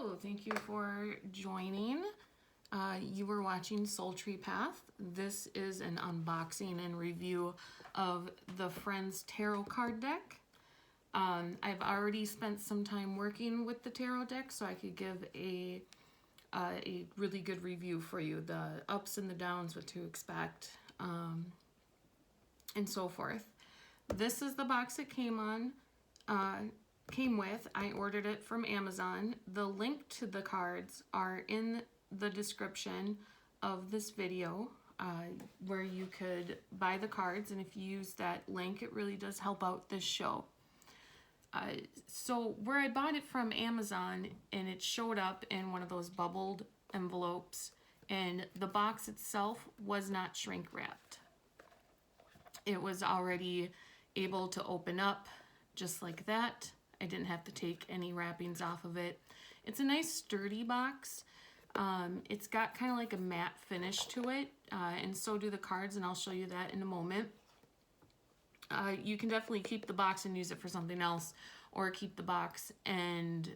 Hello, thank you for joining. You were watching Soul Tree Path. This is an unboxing and review of the Friends Tarot card deck. I've already spent some time working with the tarot deck, so I could give a really good review for you, the ups and the downs, what to expect, and so forth. This is the box it came with. I ordered it from Amazon. The link to the cards are in the description of this video, where you could buy the cards, and if you use that link, it really does help out this show. So where I bought it from Amazon, and it showed up in one of those bubbled envelopes, and the box itself was not shrink wrapped. It was already able to open up just like that. I didn't have to take any wrappings off of it. It's a nice sturdy box. It's got kind of like a matte finish to it, and so do the cards, and I'll show you that in a moment. You can definitely keep the box and use it for something else, or keep the box and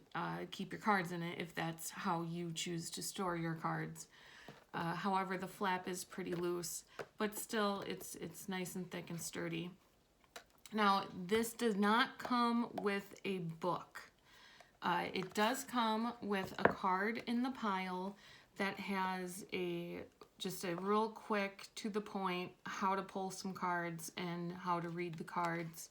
keep your cards in it if that's how you choose to store your cards. However, the flap is pretty loose, but still it's nice and thick and sturdy. Now, this does not come with a book. It does come with a card in the pile that has just a real quick, to the point, how to pull some cards and how to read the cards.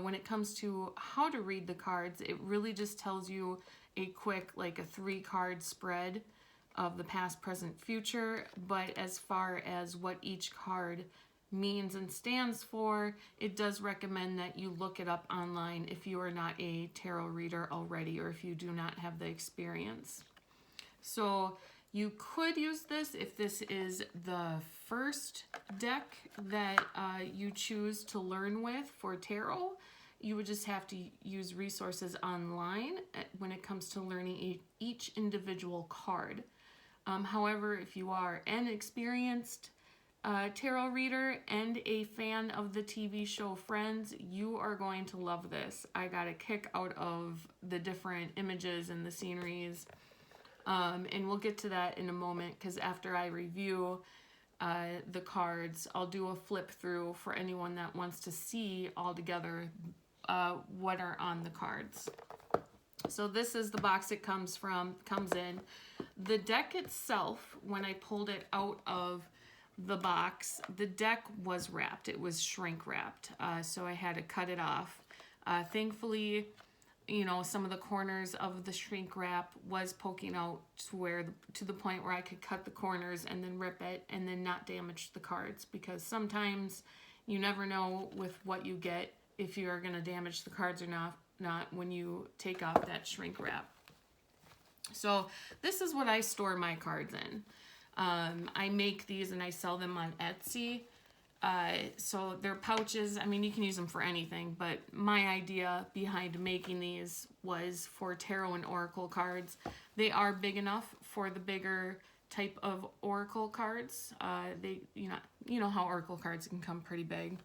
When it comes to how to read the cards, it really just tells you a quick, like a 3-card spread of the past, present, future. But as far as what each card means and stands for, it does recommend that you look it up online if you are not a tarot reader already, or if you do not have the experience. So you could use this if this is the first deck that you choose to learn with for tarot. You would just have to use resources online when it comes to learning each individual card. However, if you are an experienced tarot reader and a fan of the TV show Friends, you are going to love this. I got a kick out of the different images and the sceneries, and we'll get to that in a moment, because after I review the cards, I'll do a flip through for anyone that wants to see all together what are on the cards. So this is the box it comes in. The deck itself, when I pulled it out of the box, the deck was wrapped. It was shrink wrapped, so I had to cut it off. Thankfully, you know, some of the corners of the shrink wrap was poking out to the point where I could cut the corners and then rip it and then not damage the cards, because sometimes you never know with what you get if you are going to damage the cards or not when you take off that shrink wrap. So this is what I store my cards in. I make these and I sell them on Etsy. So they're pouches. I mean, you can use them for anything, but my idea behind making these was for tarot and oracle cards. They are big enough for the bigger type of oracle cards. You know how oracle cards can come pretty big.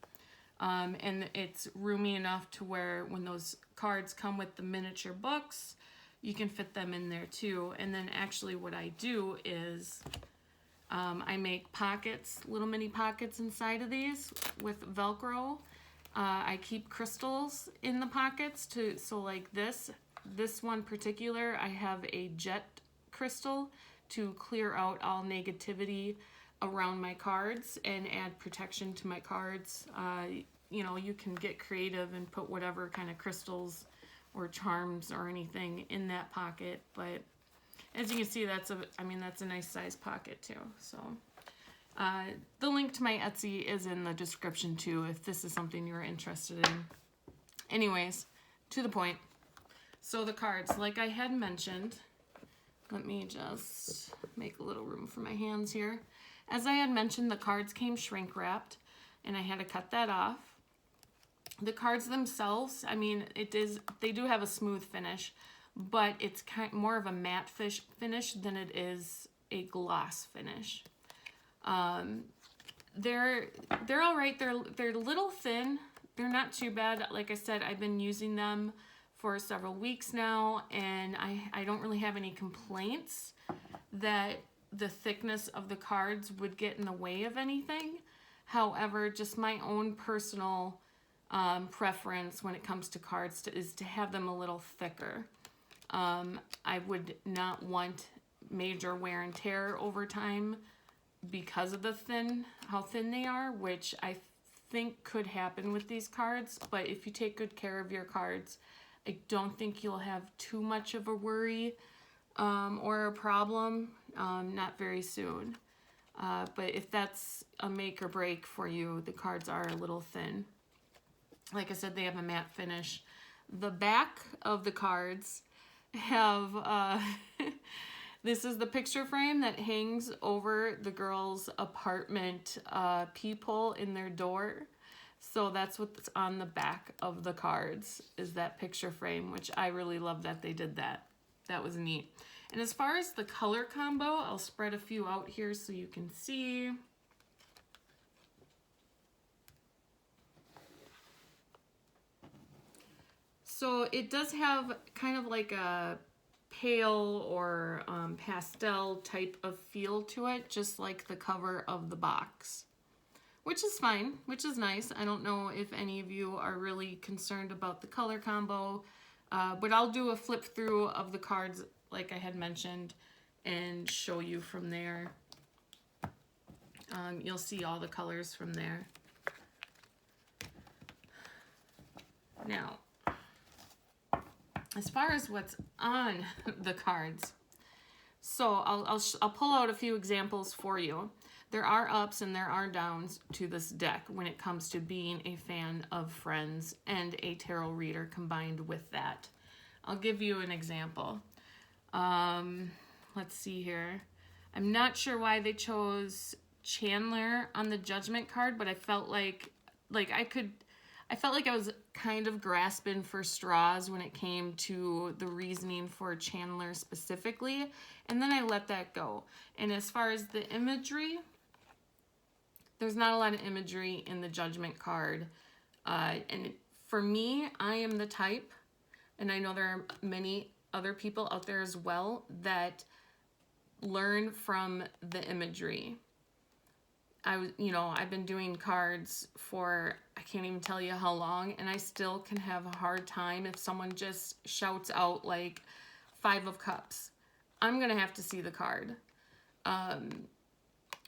And it's roomy enough to where when those cards come with the miniature books, you can fit them in there too. And then actually what I do is I make pockets, little mini pockets inside of these with Velcro. I keep crystals in the pockets so like this one particular, I have a jet crystal to clear out all negativity around my cards and add protection to my cards. You know, you can get creative and put whatever kind of crystals or charms or anything in that pocket, but as you can see, that's a nice size pocket too. So the link to my Etsy is in the description too, if this is something you're interested in. Anyways, to the point. So the cards, like I had mentioned, let me just make a little room for my hands here. As I had mentioned, the cards came shrink wrapped, and I had to cut that off. The cards themselves, I mean, they do have a smooth finish, but it's more of a matte finish than it is a gloss finish. They're all right. They're a little thin. They're not too bad. Like I said, I've been using them for several weeks now, and I don't really have any complaints that the thickness of the cards would get in the way of anything. However, just my own personal preference when it comes to cards is to have them a little thicker. I would not want major wear and tear over time because of how thin they are, which I think could happen with these cards. But if you take good care of your cards, I don't think you'll have too much of a worry or a problem, not very soon. But if that's a make or break for you, the cards are a little thin. Like I said, they have a matte finish. The back of the cards have, this is the picture frame that hangs over the girl's apartment peephole in their door. So that's what's on the back of the cards, is that picture frame, which I really love that they did that. That was neat. And as far as the color combo, I'll spread a few out here so you can see. So it does have kind of like a pale or pastel type of feel to it, just like the cover of the box, which is fine, which is nice. I don't know if any of you are really concerned about the color combo, but I'll do a flip through of the cards like I had mentioned and show you from there. You'll see all the colors from there. Now, as far as what's on the cards, so I'll pull out a few examples for you. There are ups and there are downs to this deck when it comes to being a fan of Friends and a tarot reader combined with that. I'll give you an example. Let's see here. I'm not sure why they chose Chandler on the Judgment card, but I felt like I felt like I was kind of grasping for straws when it came to the reasoning for Chandler specifically, and then I let that go. And as far as the imagery, there's not a lot of imagery in the Judgment card. And for me, I am the type, and I know there are many other people out there as well, that learn from the imagery. I've been doing cards for, I can't even tell you how long, and I still can have a hard time if someone just shouts out like 5 of Cups. I'm gonna have to see the card.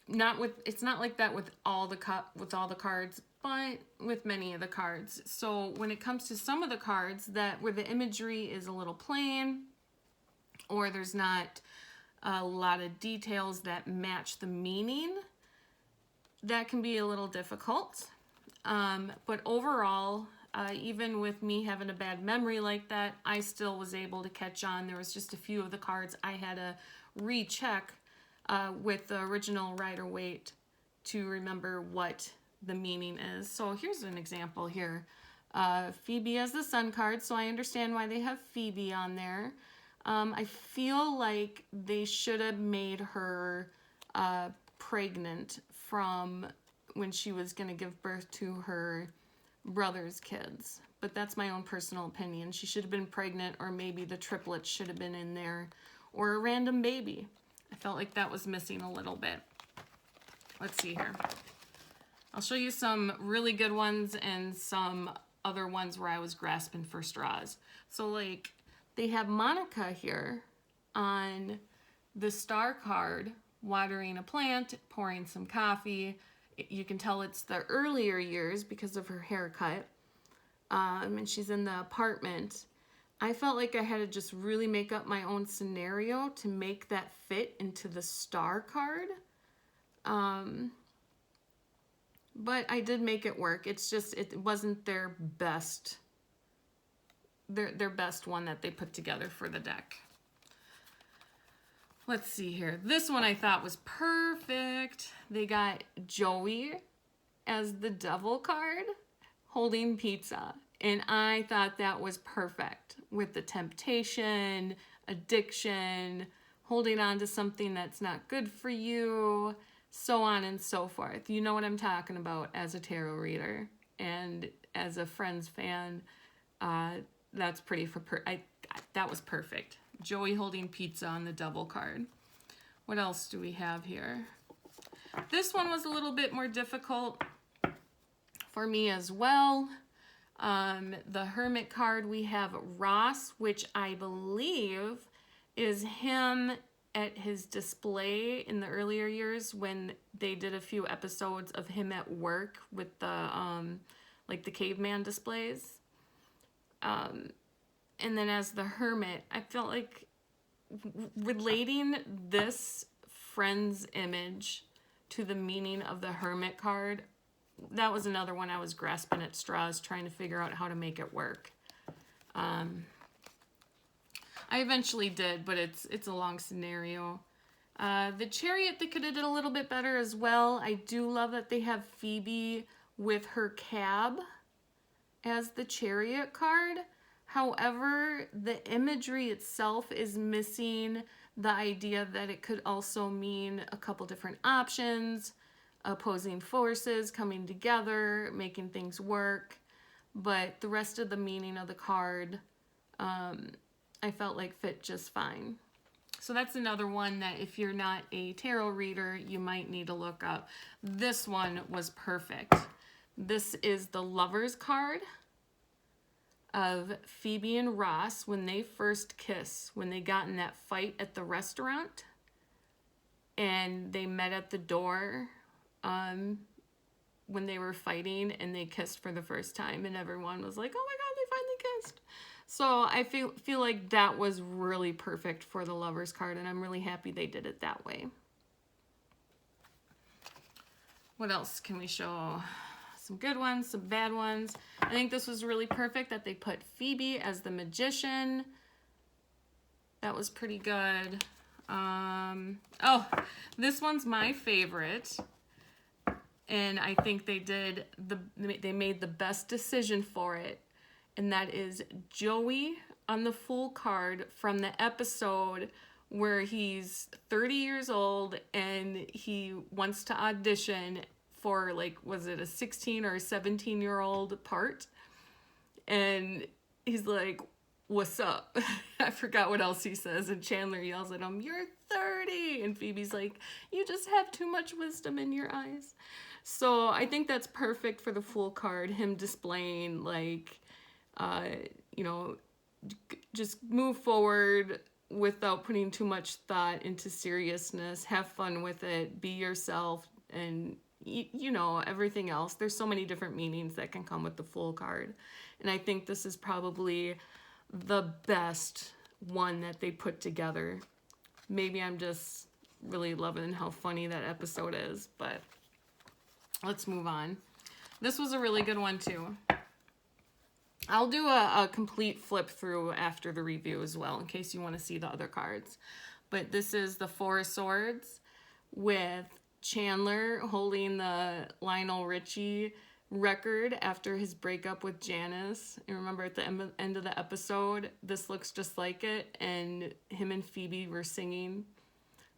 It's not like that with all the cards, but with many of the cards. So when it comes to some of the cards where the imagery is a little plain, or there's not a lot of details that match the meaning, that can be a little difficult. But overall, even with me having a bad memory like that, I still was able to catch on. There was just a few of the cards I had to recheck with the original Rider-Waite to remember what the meaning is. So here's an example here. Phoebe has the Sun card, so I understand why they have Phoebe on there. I feel like they should have made her pregnant from when she was going to give birth to her brother's kids. But that's my own personal opinion. She should have been pregnant, or maybe the triplets should have been in there, or a random baby. I felt like that was missing a little bit. Let's see here. I'll show you some really good ones and some other ones where I was grasping for straws. So like, they have Monica here on the Star card, watering a plant, pouring some coffee. You can tell it's the earlier years because of her haircut. And she's in the apartment. I felt like I had to just really make up my own scenario to make that fit into the Star card. But I did make it work. It's just, it wasn't their best, their best one that they put together for the deck. Let's see here. This one I thought was perfect. They got Joey as the Devil card holding pizza. And I thought that was perfect with the temptation, addiction, holding on to something that's not good for you, so on and so forth. You know what I'm talking about as a tarot reader and as a Friends fan. that's pretty that was perfect. Joey holding pizza on the double card. What else do we have here? This one was a little bit more difficult for me as well. The Hermit card, we have Ross, which I believe is him at his display in the earlier years when they did a few episodes of him at work with the like the caveman displays. And then as the Hermit, I felt like relating this friend's image to the meaning of the Hermit card, that was another one I was grasping at straws trying to figure out how to make it work. I eventually did, but it's a long scenario. The Chariot, they could have did a little bit better as well. I do love that they have Phoebe with her cab as the Chariot card. However, the imagery itself is missing the idea that it could also mean a couple different options, opposing forces coming together, making things work. But the rest of the meaning of the card, I felt like fit just fine. So that's another one that if you're not a tarot reader, you might need to look up. This one was perfect. This is the Lover's card of Phoebe and Ross when they first kiss, when they got in that fight at the restaurant and they met at the door when they were fighting and they kissed for the first time and everyone was like, oh my God, they finally kissed. So I feel like that was really perfect for the Lover's card, and I'm really happy they did it that way. What else can we show? Some good ones, some bad ones. I think this was really perfect that they put Phoebe as the magician. That was pretty good. Oh, this one's my favorite. And I think they made the best decision for it. And that is Joey on the Fool card from the episode where he's 30 years old and he wants to audition for, like, was it a 16 or a 17-year-old part? And he's like, what's up? I forgot what else he says. And Chandler yells at him, you're 30. And Phoebe's like, you just have too much wisdom in your eyes. So I think that's perfect for the Fool card, him displaying, like, you know, just move forward without putting too much thought into seriousness. Have fun with it. Be yourself. And, you know, everything else. There's so many different meanings that can come with the Fool card. And I think this is probably the best one that they put together. Maybe I'm just really loving how funny that episode is, but let's move on. This was a really good one too. I'll do a complete flip through after the review as well, in case you want to see the other cards. But this is the Four of Swords with Chandler holding the Lionel Richie record after his breakup with Janice. And remember at the end of the episode, this looks just like it, and him and Phoebe were singing.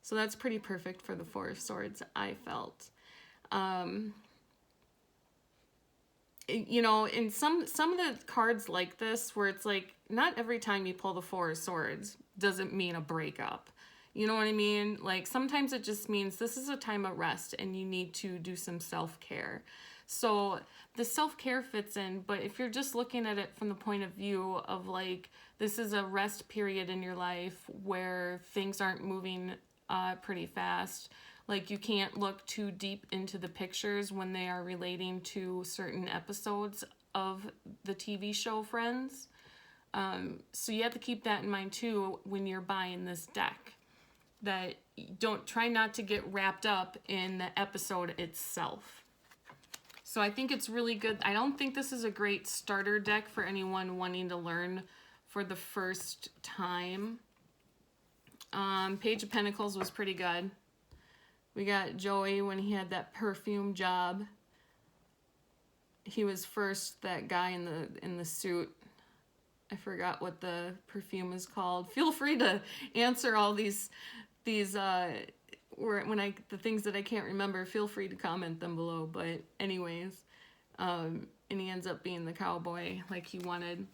So that's pretty perfect for the Four of Swords, I felt. You know, in some of the cards like this, where it's like, not every time you pull the Four of Swords doesn't mean a breakup. You know what I mean? Like, sometimes it just means this is a time of rest and you need to do some self-care. So the self-care fits in, but if you're just looking at it from the point of view of, like, this is a rest period in your life where things aren't moving pretty fast. Like, you can't look too deep into the pictures when they are relating to certain episodes of the TV show Friends. So you have to keep that in mind too when you're buying this deck. That don't try not to get wrapped up in the episode itself. So I think it's really good. I don't think this is a great starter deck for anyone wanting to learn for the first time. Page of Pentacles was pretty good. We got Joey when he had that perfume job. He was first that guy in the suit. I forgot what the perfume is called. Feel free to answer all these the things that I can't remember. Feel free to comment them below. But anyways, and he ends up being the cowboy like he wanted.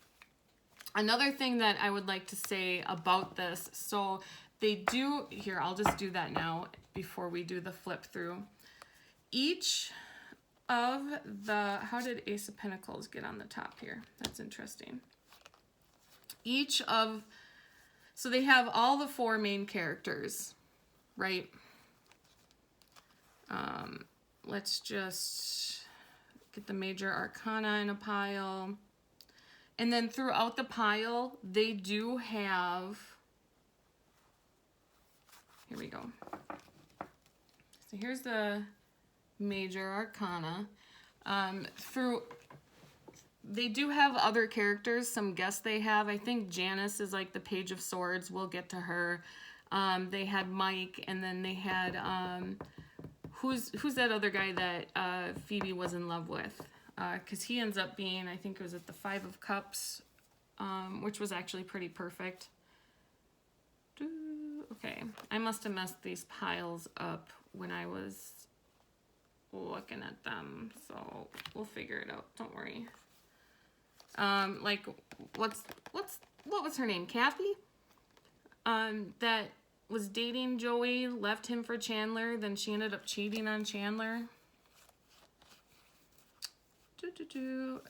Another thing that I would like to say about this, so they do, here, I'll just do that now before we do the flip through. Each of the, how did Ace of Pentacles get on the top here? That's interesting. Each of, so they have all the 4 main characters, right? Let's just get the major arcana in a pile. And then throughout the pile, they do have, here we go. So here's the major arcana. They do have other characters, some guests they have. I think Janice is like the Page of Swords. We'll get to her. They had Mike, and then they had, who's that other guy that Phoebe was in love with? Because he ends up being, I think it was at the 5 of Cups, which was actually pretty perfect. Okay, I must have messed these piles up when I was looking at them, so we'll figure it out. Don't worry. Like, what was her name? Kathy? That was dating Joey, left him for Chandler, then she ended up cheating on Chandler.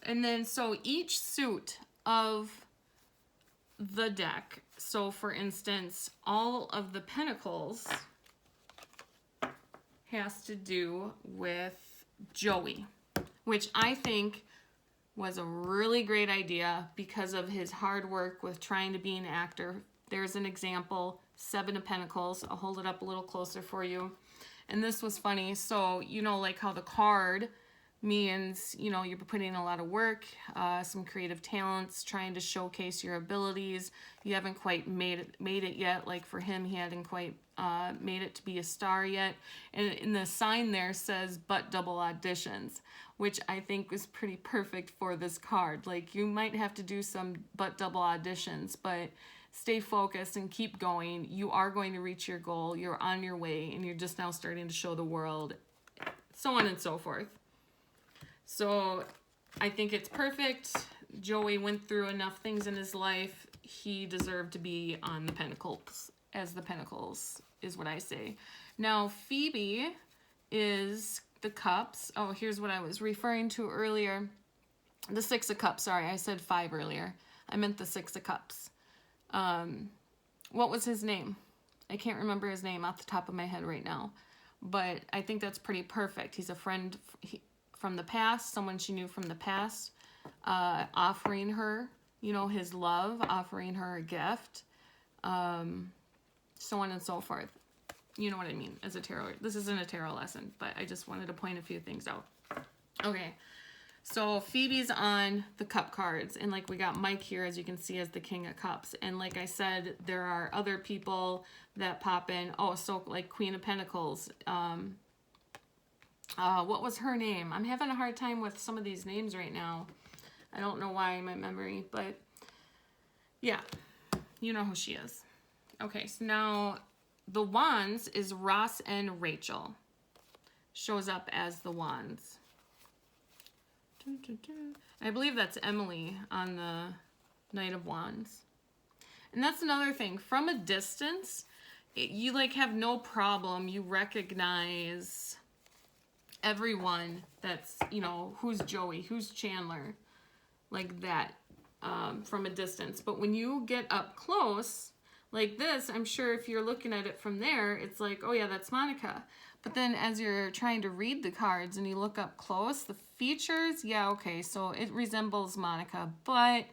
And then, so each suit of the deck, so for instance, all of the Pentacles has to do with Joey, which I think was a really great idea because of his hard work with trying to be an actor. There's an example, 7 of Pentacles. I'll hold it up a little closer for you. And this was funny. So, you know, like how the card means, you know, you're putting in a lot of work, some creative talents, trying to showcase your abilities. You haven't quite made it yet. Like for him, he hadn't quite made it to be a star yet. And in the sign there says, but double auditions, which I think was pretty perfect for this card. Like you might have to do some but double auditions, but stay focused and keep going. You are going to reach your goal. You're on your way, and you're just now starting to show the world, so on and so forth. So I think it's perfect. Joey went through enough things in his life. He deserved to be on the Pentacles, as the Pentacles is what I say. Now Phoebe is the Cups. Oh, here's what I was referring to earlier. The 6 of Cups. Sorry, I said 5 earlier. I meant the 6 of Cups. What was his name? I can't remember his name off the top of my head right now. But I think that's pretty perfect. He's a friend from the past, someone she knew from the past, offering her, you know, his love, offering her a gift, so on and so forth. You know what I mean, as a tarot. This isn't a tarot lesson, but I just wanted to point a few things out. Okay, so Phoebe's on the Cup cards, and like we got Mike here, as you can see, as the King of Cups. And like I said, there are other people that pop in. Oh, so like Queen of Pentacles. What was her name? I'm having a hard time with some of these names right now. I don't know why in my memory, but yeah, you know who she is. Okay, so now the Wands is Ross and Rachel. Shows up as the Wands. I believe that's Emily on the Knight of Wands. And that's another thing. From a distance, you like have no problem. You recognize everyone that's, you know, who's Joey, who's Chandler, like that, from a distance. But when you get up close, like this, I'm sure if you're looking at it from there, it's like, oh yeah, that's Monica. But then as you're trying to read the cards and you look up close, the features, yeah, okay, so it resembles Monica, but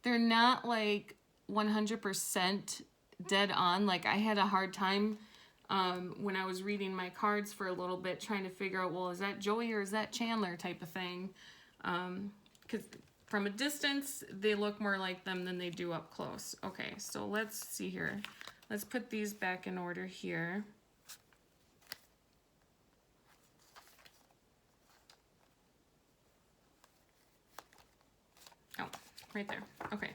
they're not like 100% dead on. Like I had a hard time when I was reading my cards for a little bit, trying to figure out, well, is that Joey or is that Chandler type of thing? Because from a distance, they look more like them than they do up close. Okay, so let's see here. Let's put these back in order here. Oh, right there. Okay,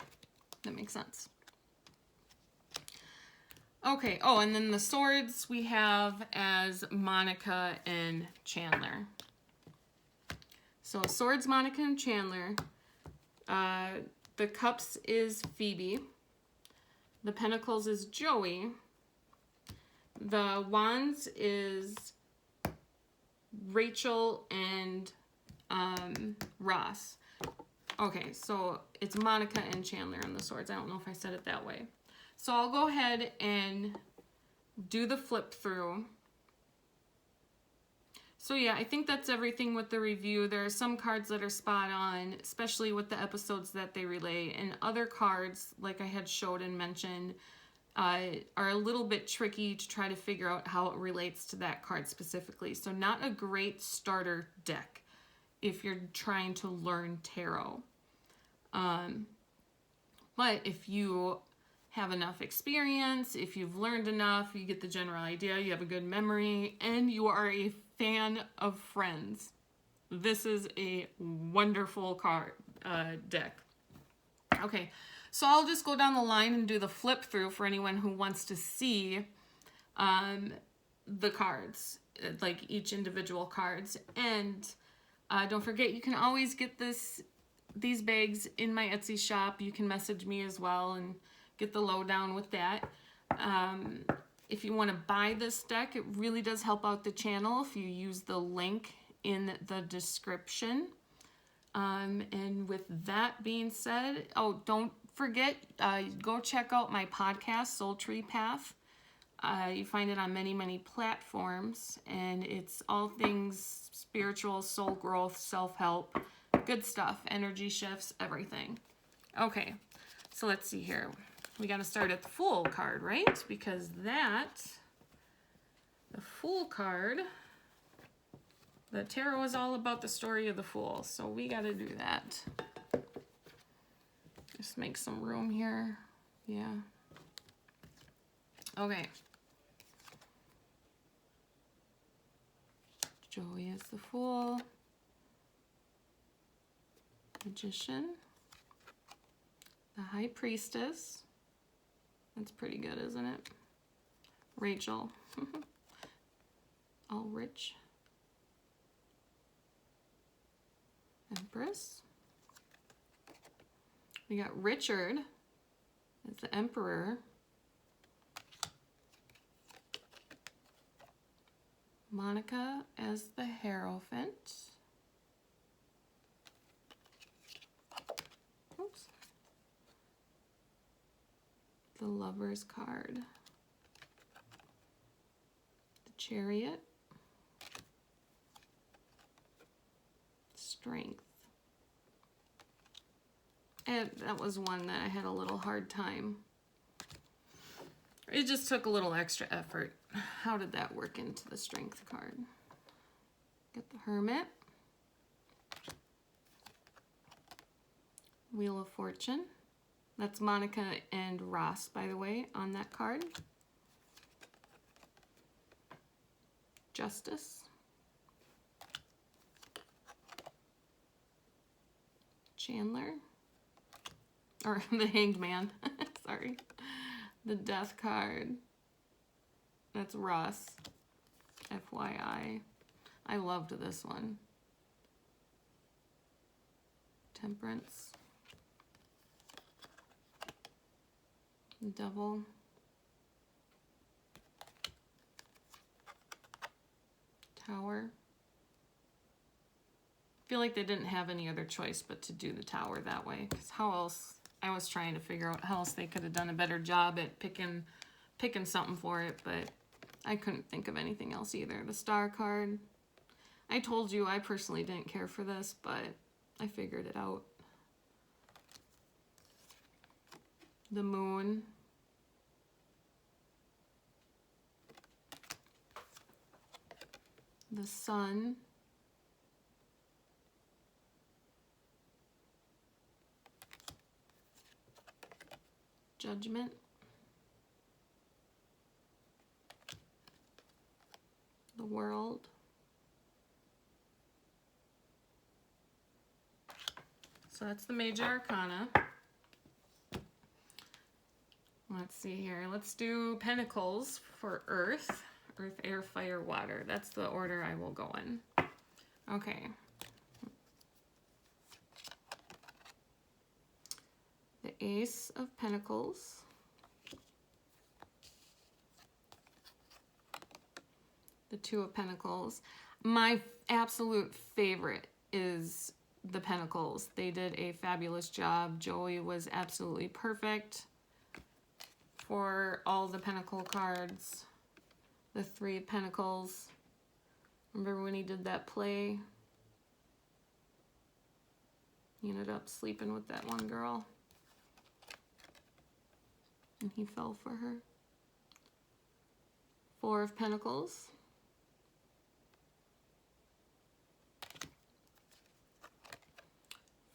that makes sense. Okay, oh, and then the swords we have as Monica and Chandler. So swords, Monica and Chandler. The Cups is Phoebe. The Pentacles is Joey. The Wands is Rachel and Ross. Okay, so it's Monica and Chandler on the swords. I don't know if I said it that way. So I'll go ahead and do the flip through. So yeah, I think that's everything with the review. There are some cards that are spot on, especially with the episodes that they relay. And other cards, like I had showed and mentioned, are a little bit tricky to try to figure out how it relates to that card specifically. So not a great starter deck if you're trying to learn tarot. But if you have enough experience, if you've learned enough, you get the general idea, you have a good memory, and you are a fan of Friends, this is a wonderful card deck. Okay, so I'll just go down the line and do the flip through for anyone who wants to see the cards, like each individual cards. And don't forget, you can always get these bags in my Etsy shop. You can message me as well and get the lowdown with that. If you want to buy this deck, it really does help out the channel if you use the link in the description. And with that being said, oh, don't forget, go check out my podcast, Soul Tree Path. You find it on many, many platforms, and it's all things spiritual, soul growth, self-help, good stuff, energy shifts, everything. Okay, so let's see here. We got to start at the Fool card, right? Because the Fool card, the tarot is all about the story of the Fool, so we got to do that. Just make some room here. Yeah. Okay. Joey is the Fool. Magician. The High Priestess. That's pretty good, isn't it? Rachel. All rich. Empress. We got Richard as the Emperor. Monica as the Hierophant. Oops. The Lover's card. The Chariot. Strength. And that was one that I had a little hard time. It just took a little extra effort. How did that work into the Strength card? Get the Hermit. Wheel of Fortune. That's Monica and Ross, by the way, on that card. Justice. Chandler. Or the Hanged Man. Sorry. The Death card. That's Ross. FYI. I loved this one. Temperance. The Devil. Tower. I feel like they didn't have any other choice but to do the Tower that way. Because how else? I was trying to figure out how else they could have done a better job at picking something for it, but I couldn't think of anything else either. The Star card. I told you I personally didn't care for this, but I figured it out. The Moon. The Sun. Judgment. The World. So that's the major arcana. Let's see here. Let's do Pentacles for Earth. Earth, Air, Fire, Water. That's the order I will go in. Okay. Ace of Pentacles. The Two of Pentacles. My absolute favorite is the Pentacles. They did a fabulous job. Joey was absolutely perfect for all the Pentacle cards. The Three of Pentacles. Remember when he did that play? He ended up sleeping with that one girl. And he fell for her. Four of Pentacles.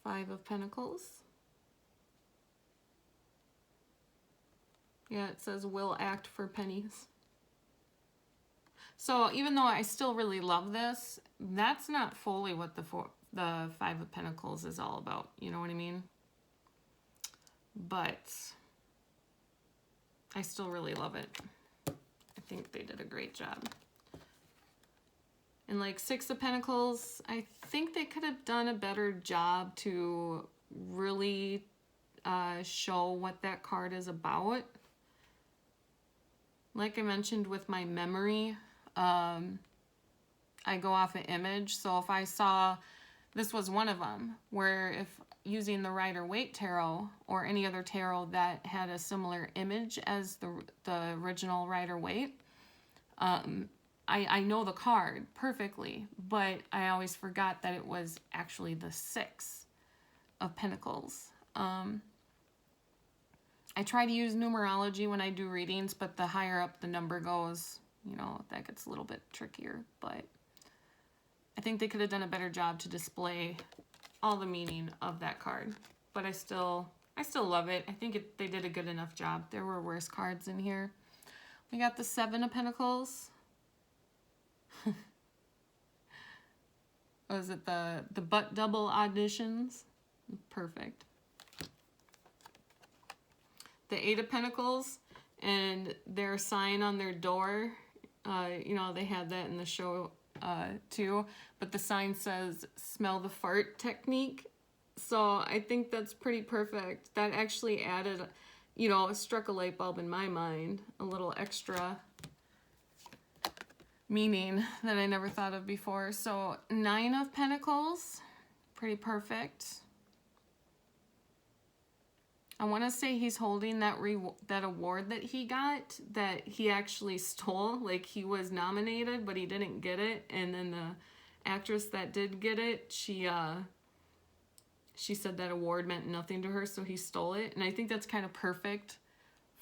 Five of Pentacles. Yeah, it says will act for pennies. So even though I still really love this, that's not fully what the Five of Pentacles is all about. You know what I mean? But I still really love it. I think they did a great job. And like Six of Pentacles, I think they could have done a better job to really show what that card is about. Like I mentioned with my memory, I go off an image. So if I saw, this was one of them, where if using the Rider-Waite Tarot or any other tarot that had a similar image as the original Rider-Waite, I know the card perfectly, but I always forgot that it was actually the Six of Pentacles. I try to use numerology when I do readings, but the higher up the number goes, you know, that gets a little bit trickier. But I think they could have done a better job to display all the meaning of that card. But I still love it. I think they did a good enough job. There were worse cards in here. We got the Seven of Pentacles. Was it the butt double auditions? Perfect. The Eight of Pentacles and their sign on their door. You know, they had that in the show too. But the sign says, smell the fart technique. So I think that's pretty perfect. That actually added, you know, it struck a light bulb in my mind. A little extra meaning that I never thought of before. So Nine of Pentacles, pretty perfect. I want to say he's holding that award that he got, that he actually stole. Like, he was nominated, but he didn't get it. And then the actress that did get it, she said that award meant nothing to her, so he stole it. And I think that's kind of perfect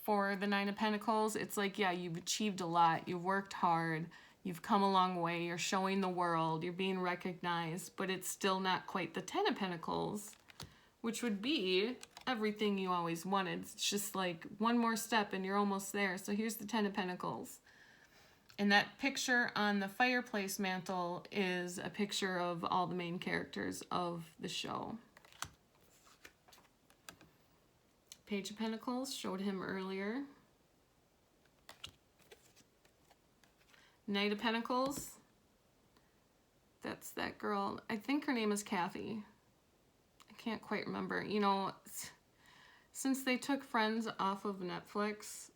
for the Nine of Pentacles. It's like, yeah, you've achieved a lot. You've worked hard. You've come a long way. You're showing the world. You're being recognized. But it's still not quite the Ten of Pentacles, which would be everything you always wanted. It's just like one more step and you're almost there. So here's the Ten of Pentacles. And that picture on the fireplace mantle is a picture of all the main characters of the show. Page of Pentacles, showed him earlier. Knight of Pentacles. That's that girl. I think her name is Kathy. I can't quite remember. You know, since they took Friends off of Netflix,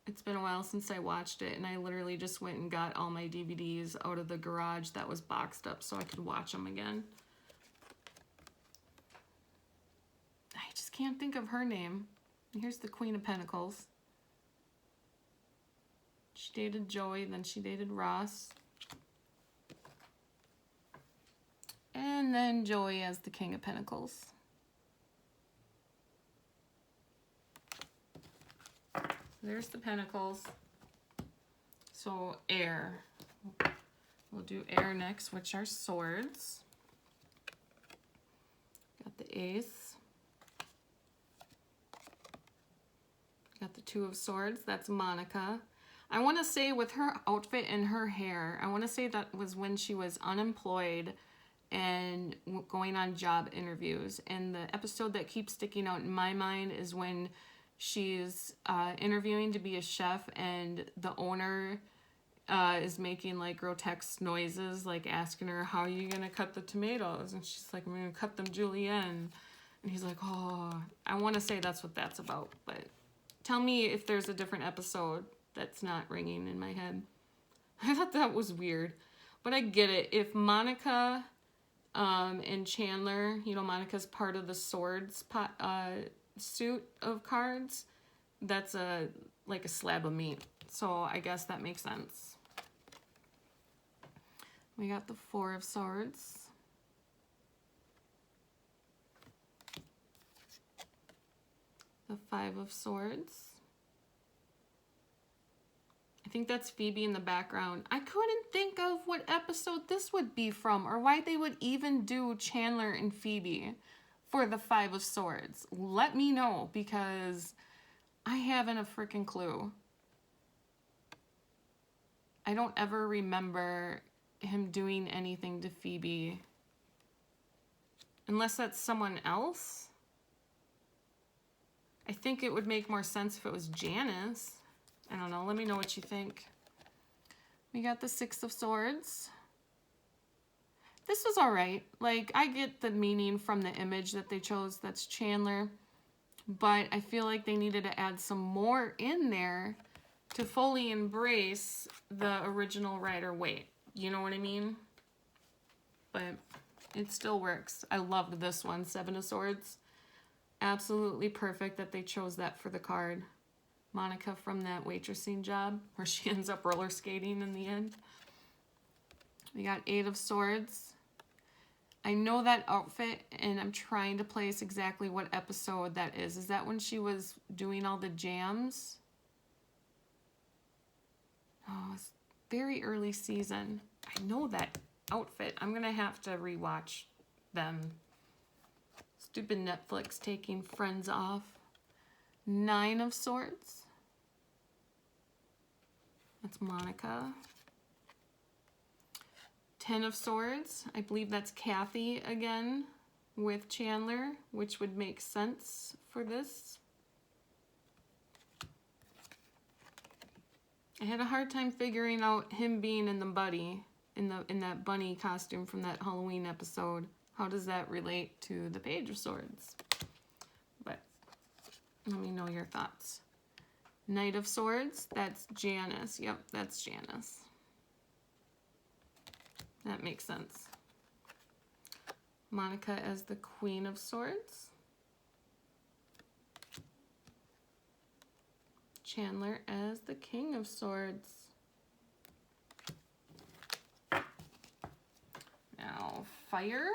it's been a while since I watched it, and I literally just went and got all my DVDs out of the garage that was boxed up so I could watch them again. I just can't think of her name. Here's the Queen of Pentacles. She dated Joey, then she dated Ross. And then Joey as the King of Pentacles. There's the Pentacles. So air. We'll do air next, which are swords. Got the Ace. Got the Two of Swords. That's Monica. I want to say with her outfit and her hair, I want to say that was when she was unemployed and going on job interviews. And the episode that keeps sticking out in my mind is when she's interviewing to be a chef, and the owner is making like grotesque noises, like asking her, how are you gonna cut the tomatoes? And she's like, I'm gonna cut them julienne. And he's like, oh, I want to say that's what that's about, but tell me if there's a different episode that's not ringing in my head. I thought that was weird, but I get it. If Monica and Chandler, you know, Monica's part of the swords suit of cards, that's like a slab of meat. So I guess that makes sense. We got the Four of Swords. The Five of Swords. I think that's Phoebe in the background. I couldn't think of what episode this would be from or why they would even do Chandler and Phoebe for the Five of Swords. Let me know, because I haven't a freaking clue. I don't ever remember him doing anything to Phoebe. Unless that's someone else. I think it would make more sense if it was Janice. I don't know. Let me know what you think. We got the Six of Swords. This was all right. Like, I get the meaning from the image that they chose. That's Chandler. But I feel like they needed to add some more in there to fully embrace the original Rider-Waite. You know what I mean? But it still works. I loved this one, Seven of Swords. Absolutely perfect that they chose that for the card. Monica from that waitressing job where she ends up roller skating in the end. We got Eight of Swords. I know that outfit, and I'm trying to place exactly what episode that is. Is that when she was doing all the jams? Oh, it's very early season. I know that outfit. I'm going to have to rewatch them. Stupid Netflix taking Friends off. Nine of Swords. That's Monica. Ten of Swords. I believe that's Kathy again with Chandler, which would make sense for this. I had a hard time figuring out him being in the buddy, in that bunny costume from that Halloween episode. How does that relate to the Page of Swords? But let me know your thoughts. Knight of Swords, that's Janice. Yep, that's Janice. That makes sense. Monica as the Queen of Swords. Chandler as the King of Swords. Now, fire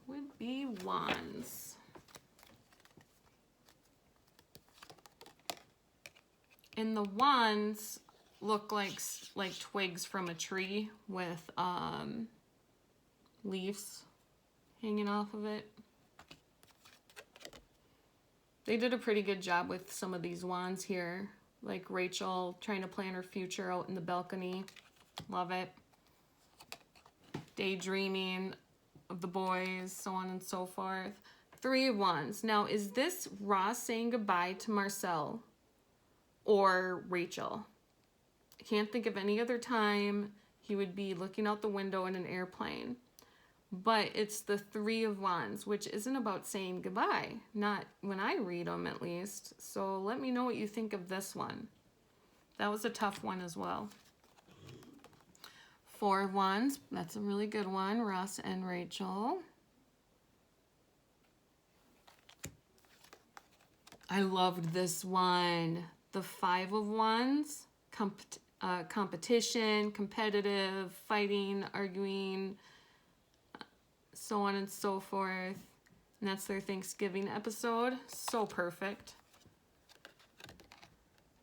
would be Wands. And the wands look like twigs from a tree with leaves hanging off of it. They did a pretty good job with some of these wands here. Like Rachel trying to plan her future out in the balcony. Love it. Daydreaming of the boys, so on and so forth. Three of Wands. Now, is this Ross saying goodbye to Marcel or Rachel? I can't think of any other time he would be looking out the window in an airplane. But it's the Three of Wands, which isn't about saying goodbye. Not when I read them, at least. So let me know what you think of this one. That was a tough one as well. Four of Wands. That's a really good one. Ross and Rachel. I loved this one. The Five of Wands. Competition, competitive, fighting, arguing, so on and so forth. And that's their Thanksgiving episode. So perfect.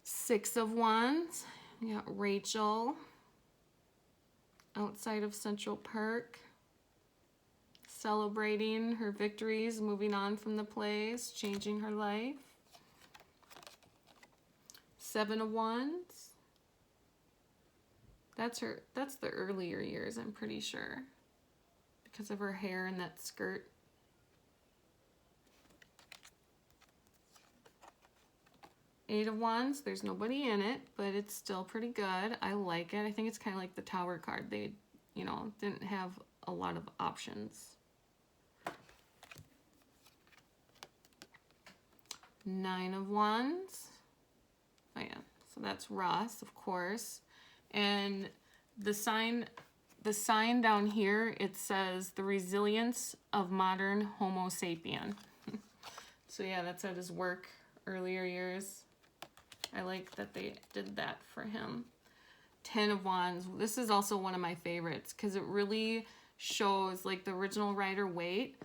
Six of Wands. We got Rachel outside of Central Park, celebrating her victories, moving on from the place, changing her life. Seven of Wands. That's the earlier years, I'm pretty sure, because of her hair and that skirt. Eight of Wands, there's nobody in it, but it's still pretty good. I like it. I think it's kind of like the Tower card. They, you know, didn't have a lot of options. Nine of Wands. Oh yeah, so that's Ross, of course. And the sign down here, it says the resilience of modern Homo sapien. So yeah, that's at his work earlier years. I like that they did that for him. 10 of Wands. This is also one of my favorites because it really shows like the original Rider-Waite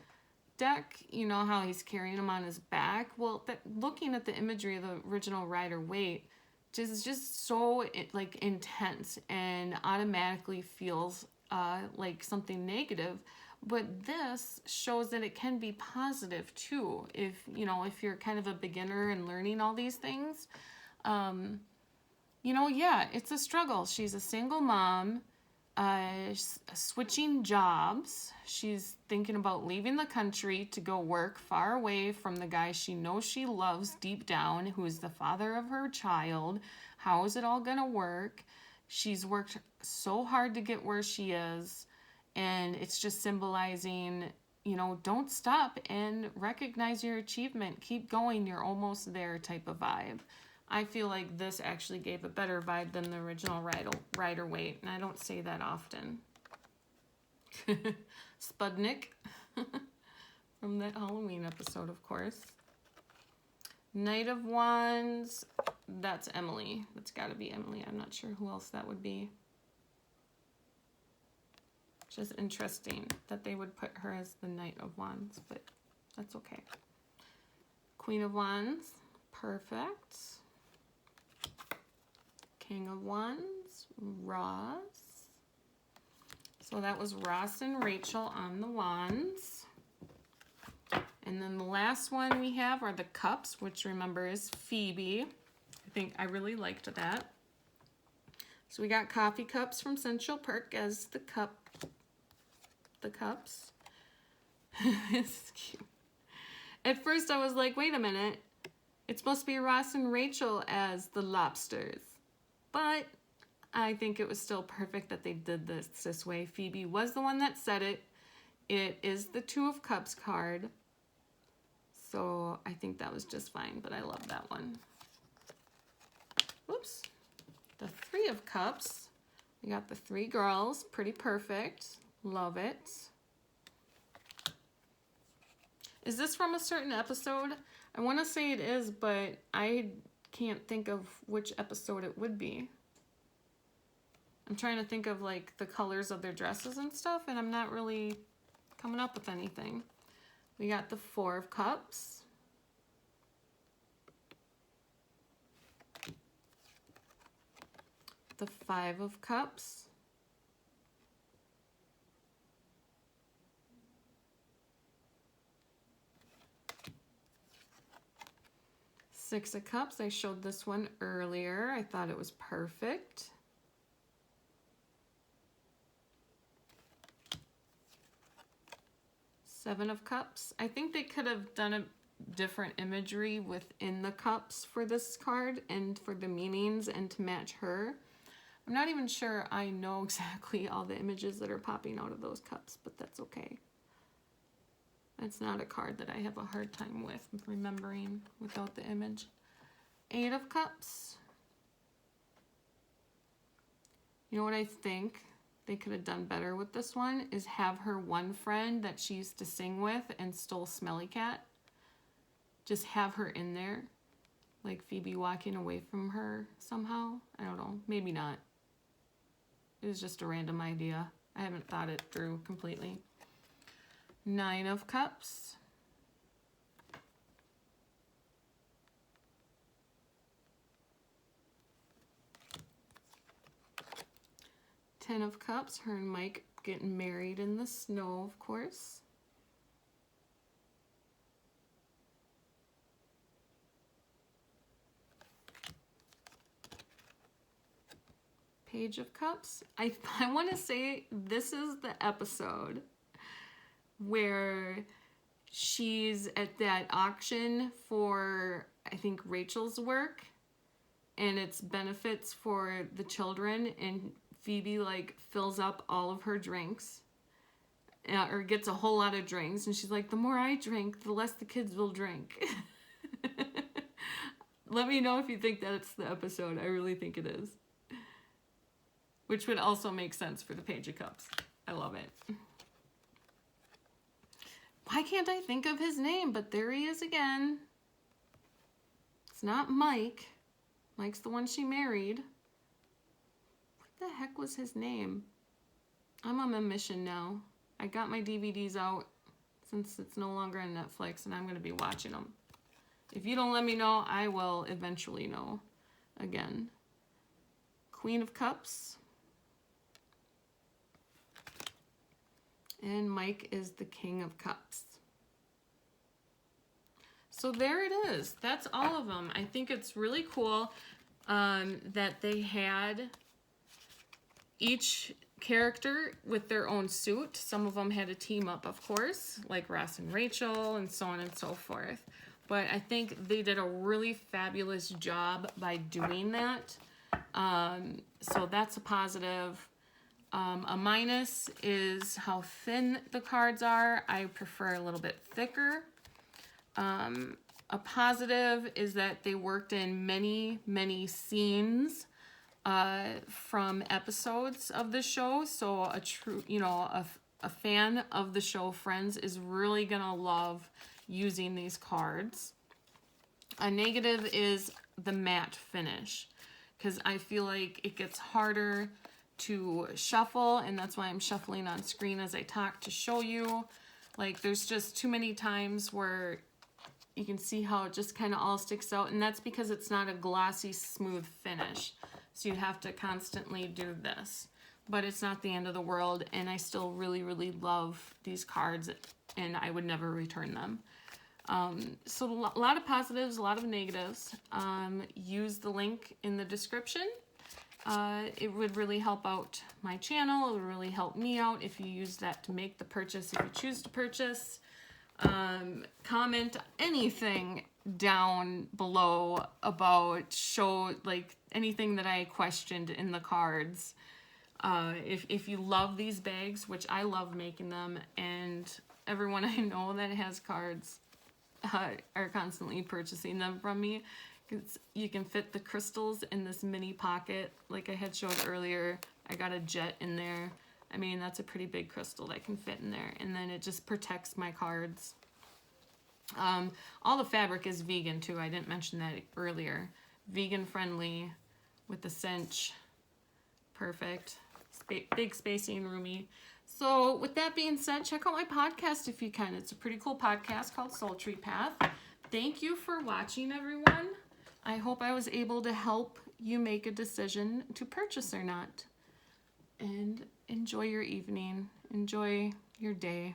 deck, you know how he's carrying him on his back. Well, looking at the imagery of the original Rider-Waite just so like intense and automatically feels like something negative. But this shows that it can be positive too. If you're kind of a beginner and learning all these things, yeah, it's a struggle. She's a single mom, switching jobs. She's thinking about leaving the country to go work far away from the guy she knows she loves deep down, who is the father of her child. How is it all going to work? She's worked so hard to get where she is, and it's just symbolizing, don't stop and recognize your achievement. Keep going. You're almost there type of vibe. I feel like this actually gave a better vibe than the original Rider-Waite, and I don't say that often. Spudnik from that Halloween episode, of course. Knight of Wands, that's Emily. That's got to be Emily. I'm not sure who else that would be. Just interesting that they would put her as the Knight of Wands, but that's okay. Queen of Wands, perfect. King of Wands, Ross. So that was Ross and Rachel on the Wands. And then the last one we have are the Cups, which remember is Phoebe. I think I really liked that. So we got coffee cups from Central Perk as the cups. It's cute. At first I was like, wait a minute. It's supposed to be Ross and Rachel as the lobsters. But I think it was still perfect that they did this way. Phoebe was the one that said it. It is the Two of Cups card. So I think that was just fine, but I love that one. Whoops. The Three of Cups. We got the three girls. Pretty perfect. Love it. Is this from a certain episode? I want to say it is, but I can't think of which episode it would be. I'm trying to think of like the colors of their dresses and stuff, and I'm not really coming up with anything. We got the Four of Cups. The Five of Cups. Six of Cups. I showed this one earlier. I thought it was perfect. Seven of Cups. I think they could have done a different imagery within the cups for this card and for the meanings and to match her. I'm not even sure I know exactly all the images that are popping out of those cups, but that's okay. That's not a card that I have a hard time with remembering without the image. Eight of Cups. You know what I think they could have done better with this one is have her one friend that she used to sing with and stole Smelly Cat. Just have her in there. Like Phoebe walking away from her somehow. I don't know. Maybe not. It was just a random idea. I haven't thought it through completely. Nine of Cups. Ten of Cups. Her and Mike getting married in the snow, of course. Page of Cups. I want to say this is the episode where she's at that auction for, I think, Rachel's work, and it's benefits for the children, and Phoebe like fills up all of her drinks, or gets a whole lot of drinks, and she's like, the more I drink, the less the kids will drink. Let me know if you think that's the episode. I really think it is. Which would also make sense for the Page of Cups. I love it. Why can't I think of his name? But there he is again. It's not Mike. Mike's the one she married. What the heck was his name? I'm on a mission now. I got my DVDs out since it's no longer on Netflix, and I'm going to be watching them. If you don't let me know, I will eventually know again. Queen of Cups. And Mike is the King of Cups. So there it is. That's all of them. I think it's really cool that they had each character with their own suit. Some of them had a team up, of course, like Ross and Rachel and so on and so forth. But I think they did a really fabulous job by doing that. So that's a positive. A minus is how thin the cards are. I prefer a little bit thicker. A positive is that they worked in many, many scenes from episodes of the show. So a true, a fan of the show Friends is really gonna love using these cards. A negative is the matte finish, because I feel like it gets harder to shuffle, and that's why I'm shuffling on screen as I talk to show you. Like, there's just too many times where you can see how it just kind of all sticks out, and that's because it's not a glossy, smooth finish. So you have to constantly do this. But it's not the end of the world, and I still really, really love these cards, and I would never return them. So a lot of positives, a lot of negatives. Use the link in the description. It would really help out my channel. It would really help me out if you use that to make the purchase, if you choose to purchase. Comment anything down below about anything that I questioned in the cards. If you love these bags, which I love making them, and everyone I know that has cards are constantly purchasing them from me. You can fit the crystals in this mini pocket like I had showed earlier. I got a jet in there. I mean, that's a pretty big crystal that can fit in there, and then it just protects my cards. All the fabric is vegan too. I didn't mention that earlier. Vegan friendly with the cinch. Perfect. Big, spacey, and roomy. So with that being said, check out my podcast if you can. It's a pretty cool podcast called Soul Tree Path. Thank you for watching, everyone. I hope I was able to help you make a decision to purchase or not. And enjoy your evening. Enjoy your day.